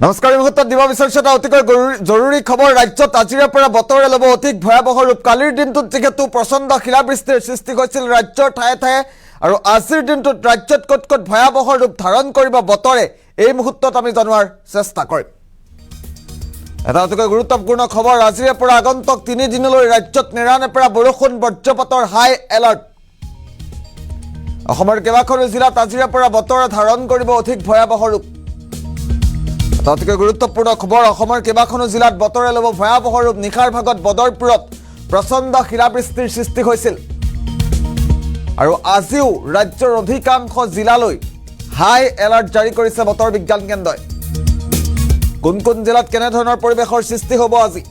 নমস্কাৰ মুহূৰ্তত দিব বিচাৰিছোঁ এটা অতিকৈ জৰুৰী খবৰ। ৰাজ্যত আজিৰে পৰা বতৰে ল'ব অধিক ভয়াৱহ ৰূপ। কালিৰ দিনটোত যিহেতু প্ৰচণ্ড শিলাবৃষ্টিৰ সৃষ্টি হৈছিল ৰাজ্যৰ ঠায়ে ঠায়ে, আৰু আজিৰ দিনটোত ৰাজ্যত ক'ত ক'ত ভয়াৱহ ৰূপ ধাৰণ কৰিব বতৰে, এই মুহূৰ্তত আমি জনোৱাৰ চেষ্টা কৰিম। এটা অতিকৈ গুৰুত্বপূৰ্ণ খবৰ। আজিৰে পৰা আগন্তুক 3 দিনলৈ ৰাজ্যত নেৰানেপেৰা বৰষুণ, বজ্ৰপাতৰ হাই এলাৰ্ট। অসমৰ কেইবাখনো জিলাত আজিৰে পৰা বতৰে ধাৰণ কৰিব অধিক ভয়াৱহ ৰূপ। অতিকৈ গুৰুত্বপূৰ্ণ খবৰ। অসমৰ কেইবাখনো জিলাত বতৰে ল'ব ভয়াৱহ ৰূপ। নিশাৰ ভাগত বদৰপুৰত প্ৰচণ্ড শিলাবৃষ্টিৰ সৃষ্টি হৈছিল, আৰু আজিও ৰাজ্যৰ অধিকাংশ জিলালৈ হাই এলাৰ্ট জাৰি কৰিছে বতৰ বিজ্ঞান কেন্দ্ৰই। কোন কোন জিলাত কেনেধৰণৰ পৰিৱেশৰ সৃষ্টি হ'ব আজি,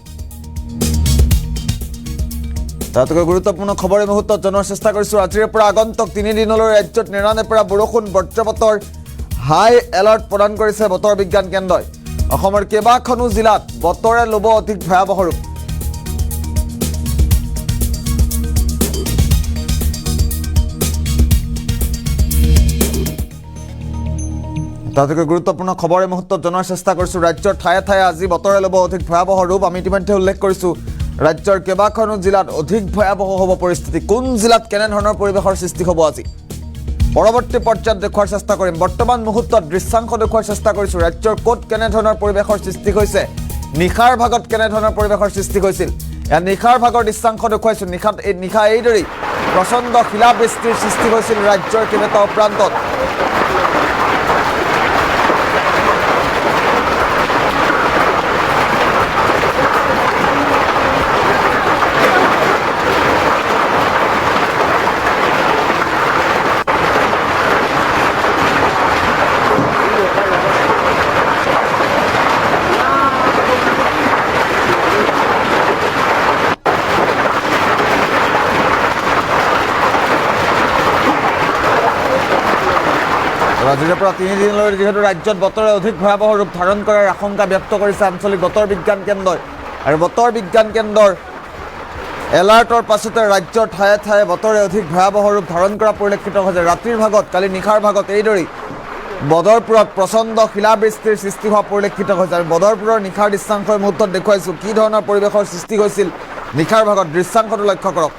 অতিকৈ গুৰুত্বপূৰ্ণ খবৰ এই মুহূৰ্তত জনোৱাৰ চেষ্টা কৰিছোঁ। আজিৰে পৰা আগন্তুক 3 দিনলৈ ৰাজ্যত নেৰানেপেৰা বৰষুণ, বজ্ৰপাতৰ হাই এলাৰ্ট প্ৰদান কৰিছে বতৰ বিজ্ঞান কেন্দ্ৰই। অসমৰ কেইবাখনো জিলাত বতৰে ল'ব অধিক ভয়াৱহ ৰূপ। অতিকৈ গুৰুত্বপূৰ্ণ খবৰ এই মুহূৰ্তত জনোৱাৰ চেষ্টা কৰিছোঁ। ৰাজ্যৰ ঠায়ে ঠায়ে আজি বতৰে ল'ব অধিক ভয়াৱহ ৰূপ। আমি ইতিমধ্যে উল্লেখ কৰিছোঁ ৰাজ্যৰ কেইবাখনো জিলাত অধিক ভয়াৱহ হ'ব পৰিস্থিতি। কোন জিলাত কেনেধৰণৰ পৰিৱেশৰ সৃষ্টি হ'ব আজি পৰৱৰ্তী পৰ্যায়ত দেখুৱাৰ চেষ্টা কৰিম। বৰ্তমান মুহূৰ্তত দৃশ্যাংশ দেখুৱাৰ চেষ্টা কৰিছোঁ। ৰাজ্যৰ ক'ত কেনেধৰণৰ পৰিৱেশৰ সৃষ্টি হৈছে, নিশাৰ ভাগত কেনেধৰণৰ পৰিৱেশৰ সৃষ্টি হৈছিল, এয়া নিশাৰ ভাগৰ দৃশ্যাংশ দেখুৱাইছোঁ। নিশা এইদৰেই প্ৰচণ্ড শিলাবৃষ্টিৰ সৃষ্টি হৈছিল ৰাজ্যৰ কেইবাটাও প্ৰান্তত। আজিৰে পৰা 3 দিনলৈ যিহেতু ৰাজ্যত বতৰে অধিক ভয়াৱহ ৰূপ ধাৰণ কৰাৰ আশংকা ব্যক্ত কৰিছে আঞ্চলিক বতৰ বিজ্ঞান কেন্দ্ৰই, আৰু বতৰ বিজ্ঞান কেন্দ্ৰৰ এলাৰ্টৰ পাছতে ৰাজ্যৰ ঠায়ে ঠায়ে বতৰে অধিক ভয়াৱহ ৰূপ ধাৰণ কৰা পৰিলক্ষিত হৈছে। ৰাতিৰ ভাগত, কালি নিশাৰ ভাগত এইদৰেই বদৰপুৰত প্ৰচণ্ড শিলাবৃষ্টিৰ সৃষ্টি হোৱা পৰিলক্ষিত হৈছে, আৰু বদৰপুৰৰ নিশাৰ দৃশ্যাংশ মুহূৰ্তত দেখুৱাইছোঁ কি ধৰণৰ পৰিৱেশৰ সৃষ্টি হৈছিল নিশাৰ ভাগত। দৃশ্যাংশটো লক্ষ্য কৰক।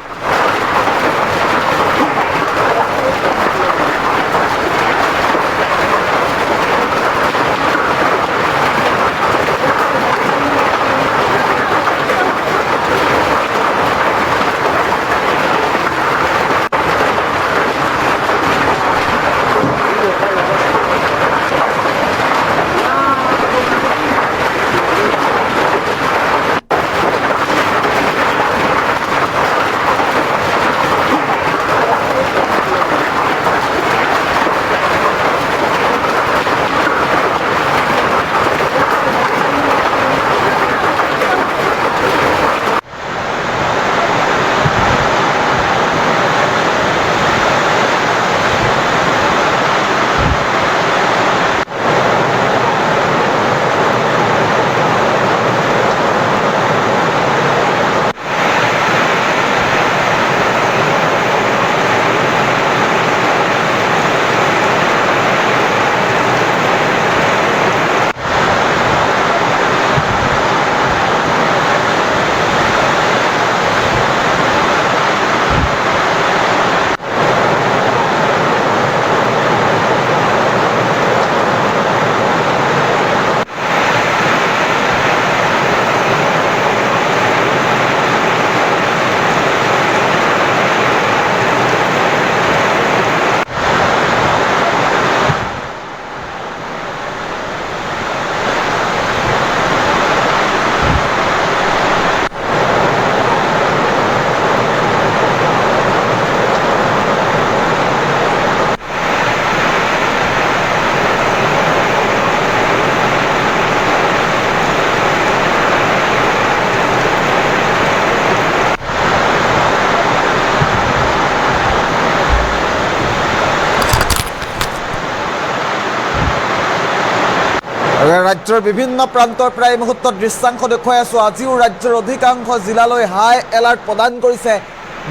ৰাজ্যৰ বিভিন্ন প্ৰান্তৰ প্ৰায় মুহূৰ্তত দৃশ্যাংশ দেখুৱাই আছোঁ। আজিও ৰাজ্যৰ অধিকাংশ জিলালৈ হাই এলাৰ্ট প্ৰদান কৰিছে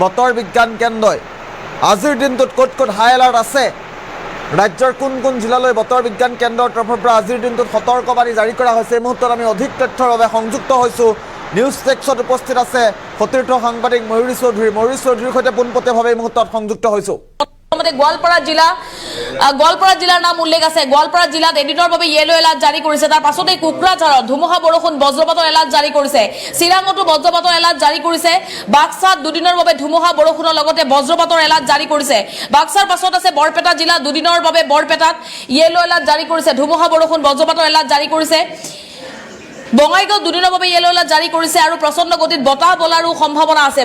বতৰ বিজ্ঞান কেন্দ্ৰই। আজিৰ দিনটোত ক'ত ক'ত হাই এলাৰ্ট আছে ৰাজ্যৰ কোন জিলালৈ বতৰ বিজ্ঞান কেন্দ্ৰৰ তৰফৰ পৰা আজিৰ দিনটোত সতৰ্কবাণী জাৰি কৰা হৈছে। এই মুহূৰ্তত আমি অধিক তথ্যৰ বাবে সংযুক্ত হৈছোঁ। নিউজ টেক্সত উপস্থিত আছে সতীৰ্থ সাংবাদিক ময়ূৰী চৌধুৰীৰ সৈতে পোনপটীয়াভাৱে এই মুহূৰ্তত সংযুক্ত হৈছোঁ। গোৱালপাৰা জিলাৰ নাম উল্লেখ আছে। গোৱালপাৰা জিলাত এদিনৰ বাবে ইয়েলো এলাৰ্ট জাৰি কৰিছে। তাৰ পাছতে কোকৰাঝাৰত ধুমুহা বৰষুণ বজ্ৰপাতৰ এলাৰ্ট জাৰি কৰিছে। চিৰাঙতো বজ্ৰপাতৰ এলাৰ্ট জাৰি কৰিছে। বাক্সাত দুদিনৰ বাবে ধুমুহা বৰষুণৰ লগতে বজ্ৰপাতৰ এলাৰ্ট জাৰি কৰিছে। বাক্সাৰ পাছত আছে বৰপেটা জিলা, দুদিনৰ বাবে বৰপেটাত ইয়েলো এলাৰ্ট জাৰি কৰিছে। ধুমুহা বৰষুণ বজ্ৰপাতৰ এলাৰ্ট জাৰি কৰিছে। বঙাইগাঁও দুদিনৰ বাবে ইয়েলো এলাৰ্ট জাৰি কৰিছে আৰু প্ৰচণ্ড গতিত বতাহ বলাৰো সম্ভাৱনা আছে।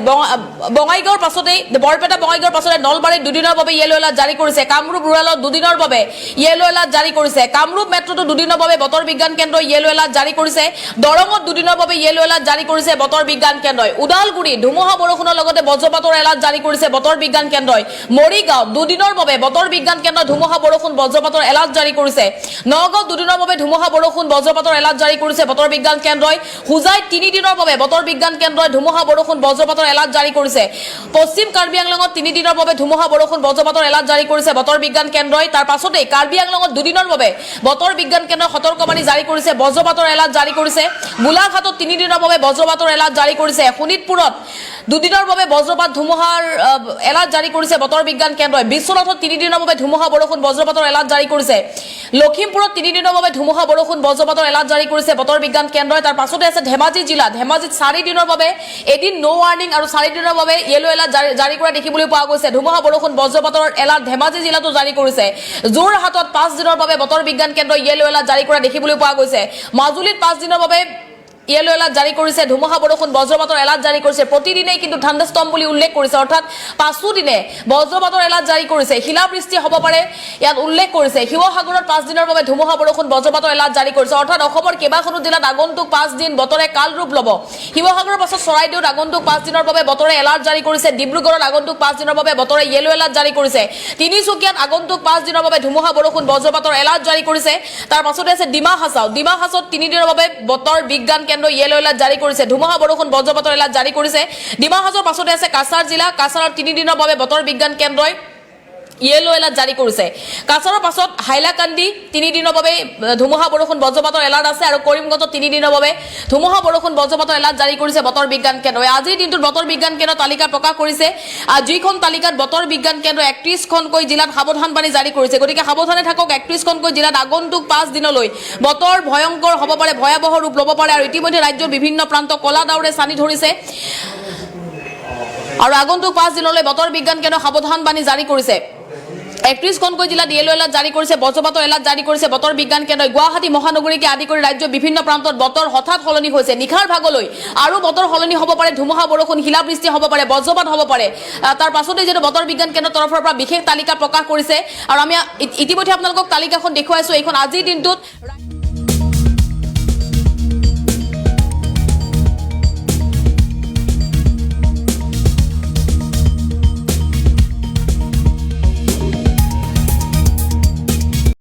বঙাইগাঁৱৰ পাছতেই বৰপেটা বঙাইগাঁৱৰ পাছতে নলবাৰীত দুদিনৰ বাবে ইয়েলো এলাৰ্ট জাৰি কৰিছে। কামৰূপ ৰুৰালত দুদিনৰ বাবে ইয়েলো এলাৰ্ট জাৰি কৰিছে। কামৰূপ মেট্ৰতো দুদিনৰ বাবে বতৰ বিজ্ঞান কেন্দ্ৰই ইয়েলো এলাৰ্ট জাৰি কৰিছে। দৰঙত দুদিনৰ বাবে ইয়েলো এলাৰ্ট জাৰি কৰিছে বতৰ বিজ্ঞান কেন্দ্ৰই। ওদালগুৰি ধুমুহা বৰষুণৰ লগতে বজ্ৰপাতৰ এলাৰ্ট জাৰি কৰিছে বতৰ বিজ্ঞান কেন্দ্ৰই। মৰিগাঁও দুদিনৰ বাবে বতৰ বিজ্ঞান কেন্দ্ৰই ধুমুহা বৰষুণ বজ্ৰপাতৰ এলাৰ্ট জাৰি কৰিছে। নগাঁও দুদিনৰ বাবে ধুমুহা বৰষুণ বজ্ৰপাতৰ এলাৰ্ট জাৰি কৰিছে বতৰ বিজ্ঞান কেন্দ্ৰই। হুজাইত 3 দিনৰ বাবে বতৰ বিজ্ঞান কেন্দ্ৰই ধুমুহা বৰষুণ বজ্ৰপাতৰ এলাৰ্ট জাৰি কৰিছে। পশ্চিম কাৰ্বি আংলঙত 3 দিনৰ বাবে ধুমুহা বৰষুণ বজ্ৰপাতৰ এলাৰ্ট জাৰি কৰিছে বতৰ বিজ্ঞান কেন্দ্ৰই। তাৰ পাছতে কাৰ্বি আংলঙত দুদিনৰ বাবে বতৰ বিজ্ঞান কেন্দ্ৰই সতৰ্কবাণী জাৰি কৰিছে, বজ্ৰপাতৰ এলাৰ্ট জাৰি কৰিছে। গোলাঘাটত 3 দিনৰ বাবে বজ্ৰপাতৰ এলাৰ্ট জাৰি কৰিছে। শোণিতপুৰত দুদিনৰ বাবে বজ্ৰপাত ধুমুহাৰ এলাৰ্ট জাৰি কৰিছে বতৰ বিজ্ঞান কেন্দ্ৰই। বিশ্বনাথত 3 দিনৰ বাবে ধুমুহা বৰষুণ বজ্ৰপাতৰ এলাৰ্ট জাৰি কৰিছে। লখিমপুৰত 3 দিনৰ বাবে ধুমুহা বৰষুণ বজ্ৰপাতৰ এলাৰ্ট জাৰি কৰিছে বতৰ বিজ্ঞান কেন্দ্ৰই। তাৰ পাছতে আছে ধেমাজি জিলা, ধেমাজিত 4 দিনৰ বাবে এদিন ন' ৱাৰ্ণিং আৰু 4 দিনৰ বাবে ইয়েলো এলাৰ্ট জাৰি কৰা দেখিবলৈ পোৱা গৈছে। ধুমুহা বৰষুণ বজ্ৰপাতৰ এলাৰ্ট ধেমাজি জিলাতো জাৰি কৰিছে। যোৰহাটত 5 দিনৰ বাবে বতৰ বিজ্ঞান কেন্দ্ৰই ইয়েলো এলাৰ্ট জাৰি কৰা দেখিবলৈ পোৱা গৈছে। মাজুলীত 5 দিনৰ বাবে ইয়েলো এলাৰ্ট জাৰি কৰিছে। ধুমুহা বৰষুণ বজ্ৰপাতৰ এলাৰ্ট জাৰি কৰিছে। প্ৰতিদিনেই কিন্তু থাণ্ডাৰষ্টৰ্ম বুলি উল্লেখ কৰিছে, অৰ্থাৎ 5 দিনে বজ্ৰপাতৰ এলাৰ্ট জাৰি কৰিছে। শিলাবৃষ্টি হ'ব পাৰে ইয়াত উল্লেখ কৰিছে। শিৱসাগৰত 5 দিনৰ বাবে ধুমুহা বৰষুণ বজ্ৰপাতৰ এলাৰ্ট জাৰি কৰিছে। অৰ্থাৎ অসমৰ কেইবাখনো জিলাত আগন্তুক 5 দিন বতৰে কাল ৰূপ ল'ব। শিৱসাগৰৰ পাছত চৰাইদেউত আগন্তুক 5 দিনৰ বাবে বতৰে এলাৰ্ট জাৰি কৰিছে। ডিব্ৰুগড়ত আগন্তুক 5 দিনৰ বাবে বতৰে ইয়েলো এলাৰ্ট জাৰি কৰিছে। তিনিচুকীয়াত আগন্তুক 5 দিনৰ বাবে ধুমুহা বৰষুণ বজ্ৰপাতৰ এলাৰ্ট জাৰি কৰিছে। তাৰ পাছতে আছে ডিমা হাছাও 3 দিনৰ বাবে বতৰ বিজ্ঞান কেন্দ্ৰই ইয়েলো এলাৰ্ট জাৰি কৰিছে। ধুমুহা বৰষুণ বজ্ৰপাতৰ এলাৰ্ট জাৰি কৰিছে। ডিমা হাছাওৰ পাছতে আছে কাছাৰ জিলা, কাছাৰত 3 দিনৰ বাবে বতৰ বিজ্ঞান কেন্দ্ৰই ইয়েলো এলাৰ্ট জাৰি কৰিছে। কাছাৰৰ পাছত হাইলাকান্দি 3 দিনৰ বাবে ধুমুহা বৰষুণ বজ্ৰপাতৰ এলাৰ্ট আছে আৰু কৰিমগঞ্জত 3 দিনৰ বাবে ধুমুহা বৰষুণ বজ্ৰপাতৰ এলাৰ্ট জাৰি কৰিছে বতৰ বিজ্ঞান কেন্দ্ৰই। আজিৰ দিনটোত বতৰ বিজ্ঞান কেন্দ্ৰৰ তালিকা প্ৰকাশ কৰিছে। যিখন তালিকাত বতৰ বিজ্ঞান কেন্দ্ৰই 31খনকৈ জিলাত সাৱধানবাণী জাৰি কৰিছে। গতিকে সাৱধানে থাকক। 31খনকৈ জিলাত আগন্তুক 5 দিনলৈ বতৰ ভয়ংকৰ হ'ব পাৰে, ভয়াৱহ ৰূপ ল'ব পাৰে আৰু ইতিমধ্যে ৰাজ্যৰ বিভিন্ন প্ৰান্ত কলা ডাৱৰে চানি ধৰিছে আৰু আগন্তুক 5 দিনলৈ বতৰ বিজ্ঞান কেন্দ্ৰই সাৱধানবাণী জাৰি কৰিছে। 31খনকৈ জিলাত ইয়েলো এলাৰ্ট জাৰি কৰিছে, বজ্ৰপাতৰ এলাৰ্ট জাৰি কৰিছে বতৰ বিজ্ঞান কেন্দ্ৰই। গুৱাহাটী মহানগৰীকে আদি কৰি ৰাজ্যৰ বিভিন্ন প্ৰান্তত বতৰ হঠাৎ সলনি হৈছে। নিশাৰ ভাগলৈ আৰু বতৰ সলনি হ'ব পাৰে, ধুমুহা বৰষুণ, শিলাবৃষ্টি হ'ব পাৰে, বজ্ৰপাত হ'ব পাৰে। তাৰ পাছতে যিটো বতৰ বিজ্ঞান কেন্দ্ৰৰ তৰফৰ পৰা বিশেষ তালিকা প্ৰকাশ কৰিছে আৰু আমি ইতিমধ্যে আপোনালোকক তালিকাখন দেখুৱাইছোঁ। এইখন আজিৰ দিনটোত